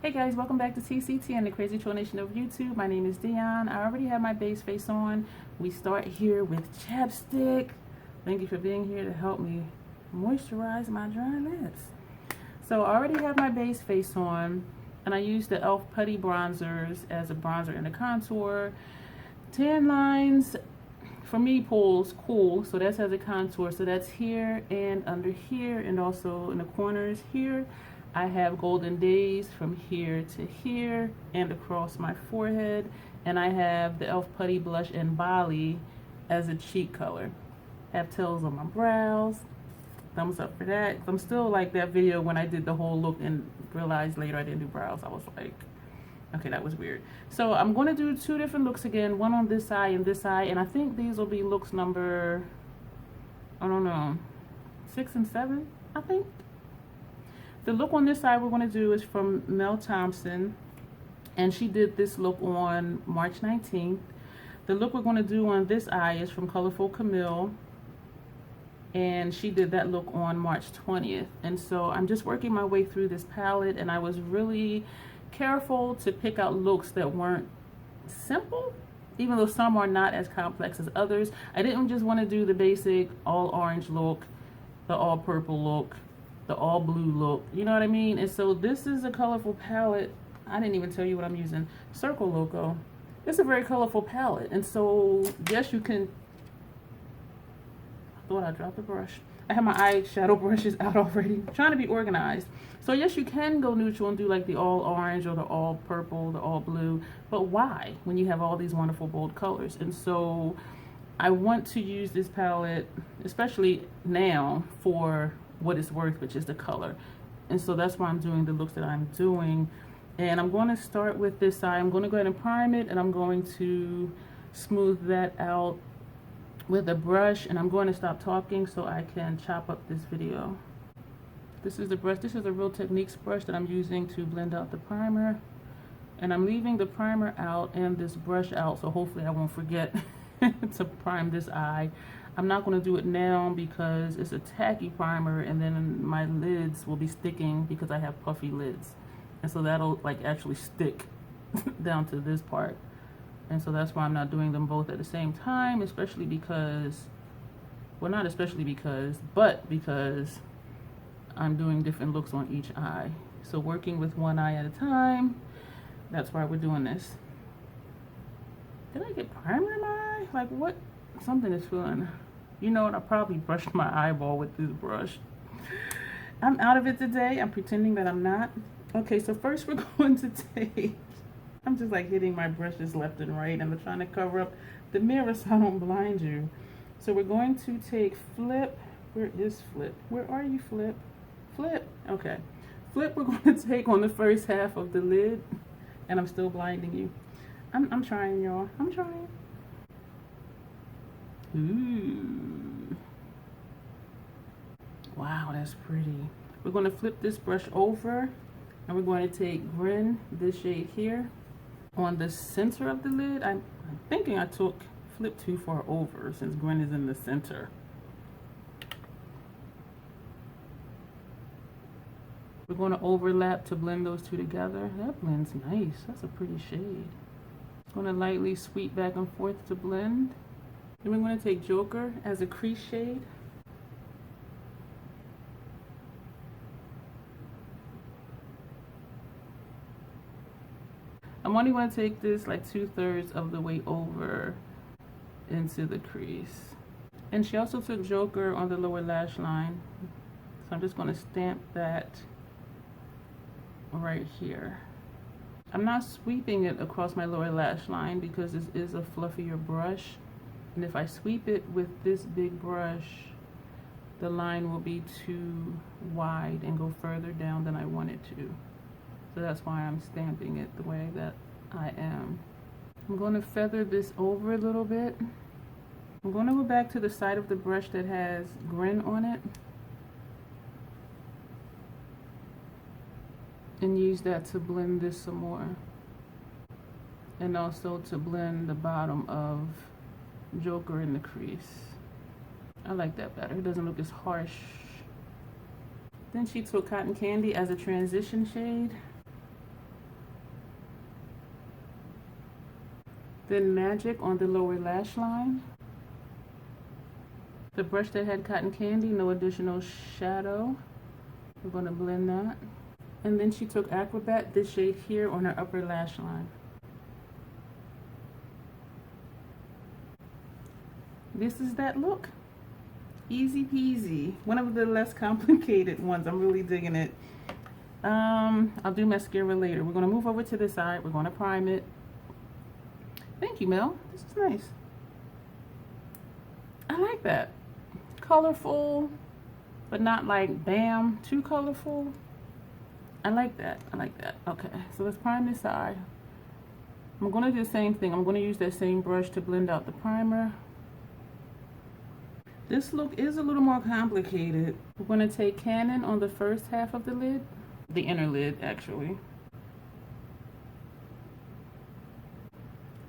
Hey guys, welcome back to TCT and the Crazy Troll Nation of YouTube. My name is Dion. I already have my base face on. We start here with chapstick. Thank you for being here to help me moisturize my dry lips. So I already have my base face on, and I use the e.l.f. Putty Bronzers as a bronzer and a contour. Tan lines, for me, pulls cool, so that's as a contour. So that's here and under here, and also in the corners here. I have Golden Days from here to here and across my forehead, and I have the e.l.f. Putty Blush in Bali as a cheek color. Have tails on my brows. Thumbs up for that. I'm still like that video when I did the whole look and realized later I didn't do brows. I was like, okay, that was weird. So I'm going to do two different looks again, one on this eye and this eye, and I think these will be looks number, I don't know, 6 and 7, I think. The look on this side we're going to do is from Mel Thompson, and she did this look on March 19th. The look we're going to do on this eye is from Colorful Camille, and she did that look on March 20th. And so I'm just working my way through this palette, and I was really careful to pick out looks that weren't simple, even though some are not as complex as others. I didn't just want to do the basic all orange look, the all purple look, the all blue look, you know what I mean? And so this is a colorful palette. I didn't even tell you what I'm using. Circle Loco. It's a very colorful palette, and so yes, you can. I thought I dropped the brush. I have my eyeshadow brushes out already. I'm trying to be organized. So yes, you can go neutral and do like the all orange or the all purple, the all blue, but why when you have all these wonderful bold colors? And so I want to use this palette, especially now, for what it's worth, which is the color. And so that's why I'm doing the looks that I'm doing. And I'm going to start with this side. I'm going to go ahead and prime it, and I'm going to smooth that out with a brush, and I'm going to stop talking so I can chop up this video. This is the brush. This is a Real Techniques brush that I'm using to blend out the primer, and I'm leaving the primer out and this brush out, so hopefully I won't forget to prime this eye. I'm not going to do it now because it's a tacky primer, and then my lids will be sticking because I have puffy lids, and so that'll like actually stick down to this part. And so that's why I'm not doing them both at the same time, especially because, well, not especially because, but because I'm doing different looks on each eye. So working with one eye at a time, that's why we're doing this. Did I get primer in my eye? Like what? Something is feeling. You know what? I probably brushed my eyeball with this brush. I'm out of it today. I'm pretending that I'm not. Okay, so first we're going to take, I'm just like hitting my brushes left and right, and I'm trying to cover up the mirror so I don't blind you. So we're going to take Flip. Where is Flip? Where are you, Flip? Flip. Okay. Flip we're going to take on the first half of the lid, and I'm still blinding you. I'm trying, y'all. I'm trying. Ooh. Wow, that's pretty. We're going to flip this brush over, and we're going to take Grin, this shade here, on the center of the lid. I'm thinking I took Flip too far over since Grin is in the center. We're going to overlap to blend those two together. That blends nice. That's a pretty shade. Going to lightly sweep back and forth to blend. Then we're going to take Joker as a crease shade. I'm only going to take this like 2/3 of the way over into the crease. And she also took Joker on the lower lash line. So I'm just going to stamp that right here. I'm not sweeping it across my lower lash line because this is a fluffier brush. And if I sweep it with this big brush, the line will be too wide and go further down than I want it to. So that's why I'm stamping it the way that I am. I'm going to feather this over a little bit. I'm going to go back to the side of the brush that has Grin on it and use that to blend this some more, and also to blend the bottom of Joker in the crease. I like that better. It doesn't look as harsh. Then she took Cotton Candy as a transition shade. Then Magic on the lower lash line. The brush that had Cotton Candy, no additional shadow. We're going to blend that. And then she took Acrobat, this shade here, on her upper lash line. This is that look. Easy peasy. One of the less complicated ones. I'm really digging it. I'll do mascara later. We're going to move over to this side. We're going to prime it. Thank you, Mel. This is nice. I like that. Colorful, but not like bam, too colorful. I like that. I like that. Okay, so let's prime this side. I'm going to do the same thing. I'm going to use that same brush to blend out the primer. This look is a little more complicated. We're going to take Canon on the first half of the lid. The inner lid, actually.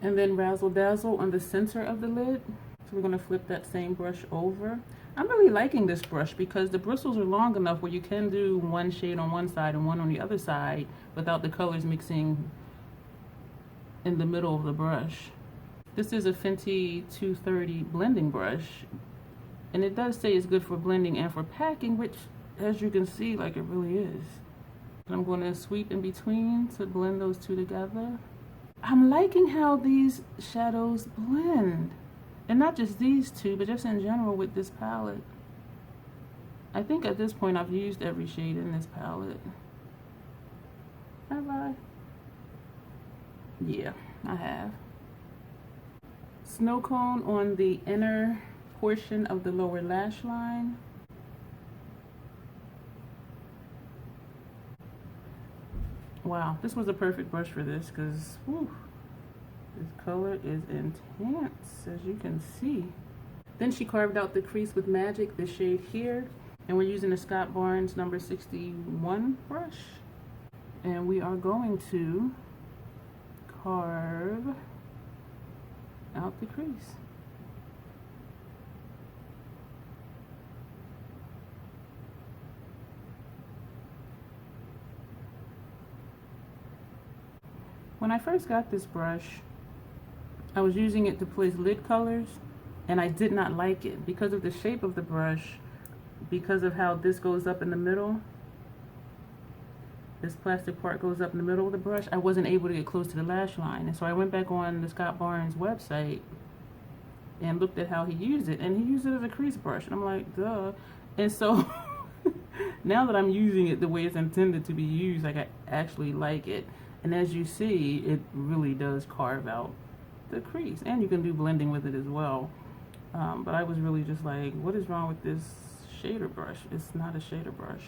And then Razzle Dazzle on the center of the lid. So we're going to flip that same brush over. I'm really liking this brush because the bristles are long enough where you can do one shade on one side and one on the other side without the colors mixing in the middle of the brush. This is a Fenty 230 blending brush. And it does say it's good for blending and for packing, which, as you can see, like, it really is. I'm going to sweep in between to blend those two together. I'm liking how these shadows blend. And not just these two, but just in general with this palette. I think at this point I've used every shade in this palette. Have I? Yeah, I have. Snow Cone on the inner portion of the lower lash line. Wow, this was a perfect brush for this because this color is intense, as you can see. Then she carved out the crease with Magic, the shade here, and we're using the Scott Barnes number 61 brush. And we are going to carve out the crease. When I first got this brush, I was using it to place lid colors, and I did not like it because of the shape of the brush, because of how this goes up in the middle. This plastic part goes up in the middle of the brush. I wasn't able to get close to the lash line, and so I went back on the Scott Barnes website and looked at how he used it, and he used it as a crease brush, and I'm like, duh. And so now that I'm using it the way it's intended to be used, like, I actually like it. And as you see, it really does carve out the crease, and you can do blending with it as well. But I was really just like, what is wrong with this shader brush? It's not a shader brush.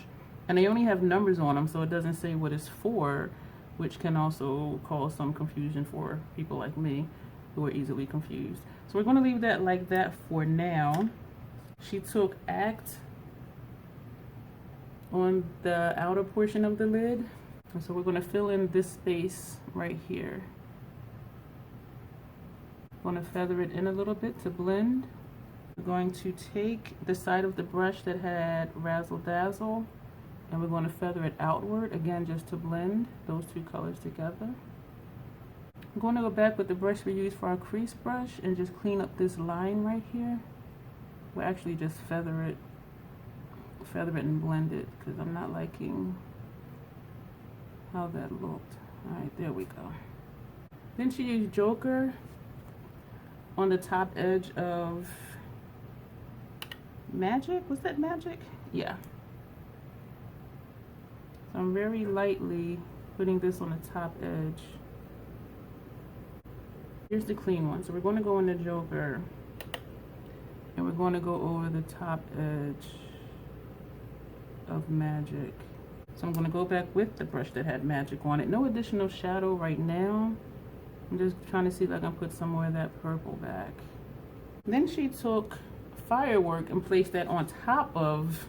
And they only have numbers on them, so it doesn't say what it's for, which can also cause some confusion for people like me who are easily confused. So we're going to leave that like that for now. She took Act on the outer portion of the lid. And so we're going to fill in this space right here. I'm going to feather it in a little bit to blend. We're going to take the side of the brush that had Razzle Dazzle, and we're going to feather it outward, again, just to blend those two colors together. I'm going to go back with the brush we used for our crease brush and just clean up this line right here. We'll actually just feather it and blend it because I'm not liking how that looked. All right, there we go. Then she used Joker on the top edge of Magic. Was that Magic? Yeah. So I'm very lightly putting this on the top edge. Here's the clean one. So we're going to go in the Joker, and we're going to go over the top edge of Magic. So I'm going to go back with the brush that had Magic on it. No additional shadow right now. I'm just trying to see if I can put some more of that purple back. Then she took Firework and placed that on top of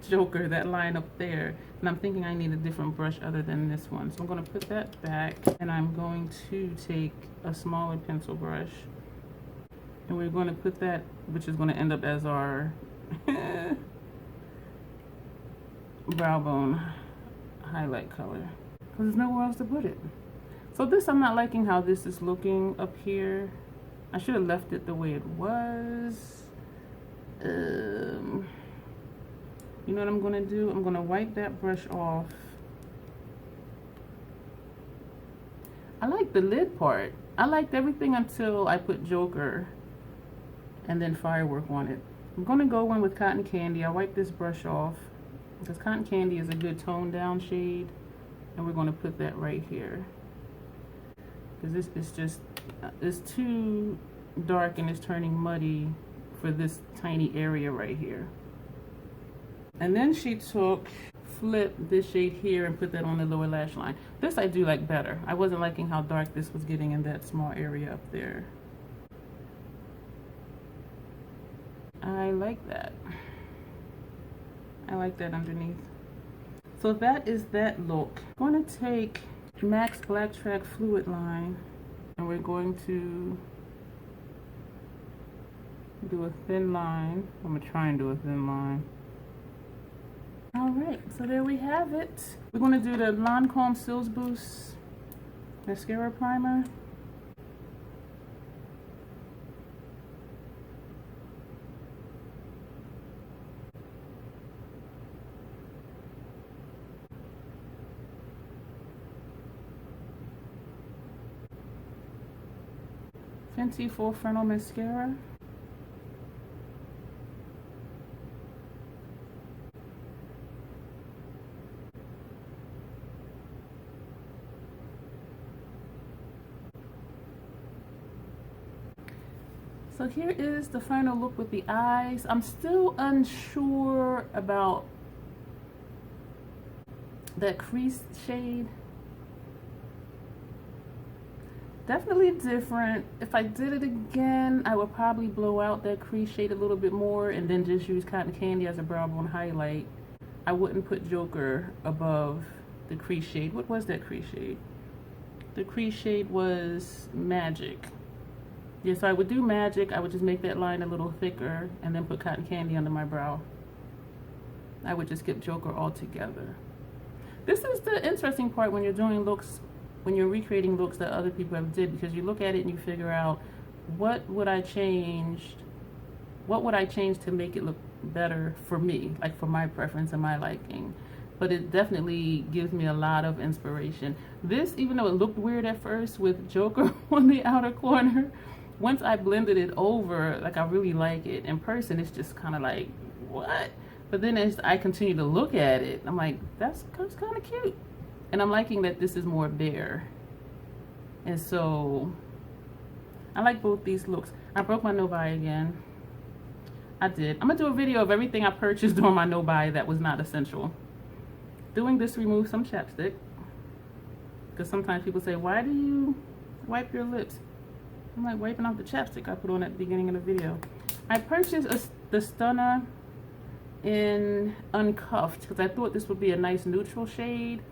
Joker, that line up there. And I'm thinking I need a different brush other than this one. So I'm going to put that back, and I'm going to take a smaller pencil brush. And we're going to put that, which is going to end up as our brow bone highlight color, because there's nowhere else to put it. So this, I'm not liking how this is looking up here. I should have left it the way it was. You know what I'm gonna do? I'm gonna wipe that brush off. I like the lid part. I liked everything until I put Joker and then Firework on it. I'm gonna go in with Cotton Candy. I wipe this brush off because Cotton Candy is a good toned down shade, and we're gonna put that right here because this is just, it's too dark and it's turning muddy for this tiny area right here. And then she took, flipped this shade here and put that on the lower lash line. This I do like better. I wasn't liking how dark this was getting in that small area up there. I like that. I like that underneath. So that is that look. I'm going to take MAC Black Track Fluid Line and we're going to do a thin line. I'm going to try and do a thin line. Alright, so there we have it. We're going to do the Lancome Cils Boost Mascara Primer. Fenty Full Frontal Mascara. So here is the final look with the eyes. I'm still unsure about that crease shade. Definitely different. If I did it again, I would probably blow out that crease shade a little bit more and then just use Cotton Candy as a brow bone highlight. I wouldn't put Joker above the crease shade. What was that crease shade? The crease shade was Magic. Yeah, so I would do Magic. I would just make that line a little thicker and then put Cotton Candy under my brow. I would just skip Joker altogether. This is the interesting part when you're doing looks, when you're recreating looks that other people have did, because you look at it and you figure out what would I change to make it look better for me, like for my preference and my liking. But it definitely gives me a lot of inspiration. This, even though it looked weird at first with Joker on the outer corner, once I blended it over, like I really like it. In person, it's just kind of like, what? But then as I continue to look at it, I'm like, that's kind of cute. And I'm liking that this is more bare. And so, I like both these looks. I broke my no-buy again. I did. I'm going to do a video of everything I purchased during my no-buy that was not essential. Doing this removes some chapstick. Because sometimes people say, why do you wipe your lips? I'm like wiping off the chapstick I put on at the beginning of the video. I purchased the Stunner in Uncuffed because I thought this would be a nice neutral shade.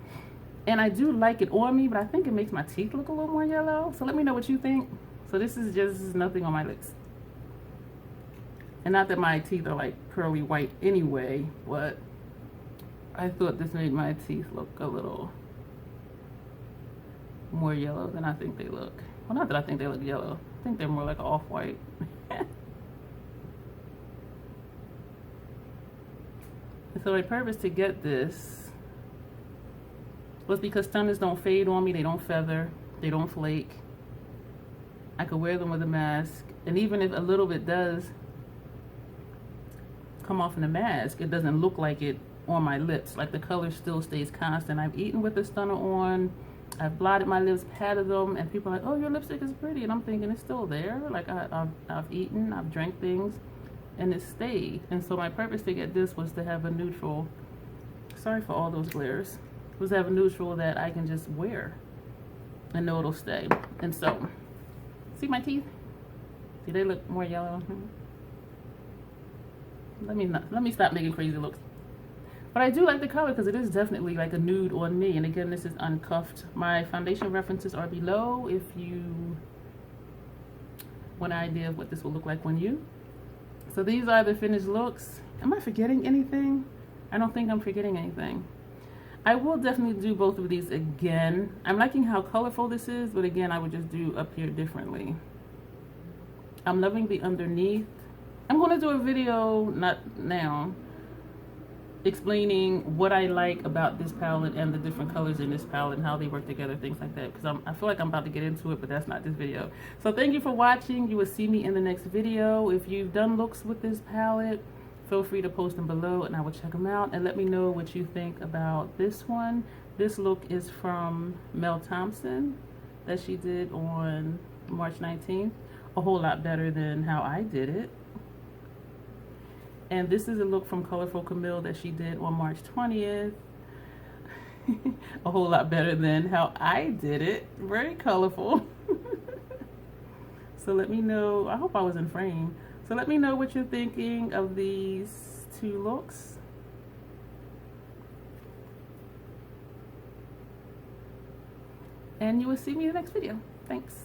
And I do like it on me, but I think it makes my teeth look a little more yellow. So let me know what you think. So this is just nothing on my lips. And not that my teeth are like pearly white anyway, but I thought this made my teeth look a little more yellow than I think they look. Well, not that I think they look yellow. I think they're more like off-white. So my purpose to get this was because Stunners don't fade on me, they don't feather, they don't flake. I could wear them with a mask, and even if a little bit does come off in the mask, it doesn't look like it on my lips. Like the color still stays constant. I've eaten with the Stunner on, I've blotted my lips, patted them, and people are like, oh, your lipstick is pretty, and I'm thinking it's still there. Like I've eaten, I've drank things, and it stayed. And so my purpose to get this was to have a neutral, sorry for all those glares, was to have a neutral that I can just wear and know it'll stay. And so, see my teeth? See, they look more yellow. Let me stop making crazy looks. But I do like the color because it is definitely like a nude on me. And again, this is Uncuffed. My foundation references are below if you want an idea of what this will look like on you. So these are the finished looks. Am I forgetting anything? I don't think I'm forgetting anything. I will definitely do both of these again. I'm liking how colorful this is, but again, I would just do up here differently. I'm loving the underneath. I'm going to do a video, not now, explaining what I like about this palette and the different colors in this palette and how they work together, things like that, because I feel like I'm about to get into it, but that's not this video. So thank you for watching. You will see me in the next video. If you've done looks with this palette, feel free to post them below and I will check them out, and let me know what you think about this one. This look is from Mel Thompson that she did on March 19th. A whole lot better than how I did it. And this is a look from Colorful Camille that she did on March 20th. A whole lot better than how I did it. Very colorful. So let me know. I hope I was in frame. So let me know what you're thinking of these two looks. And you will see me in the next video. Thanks.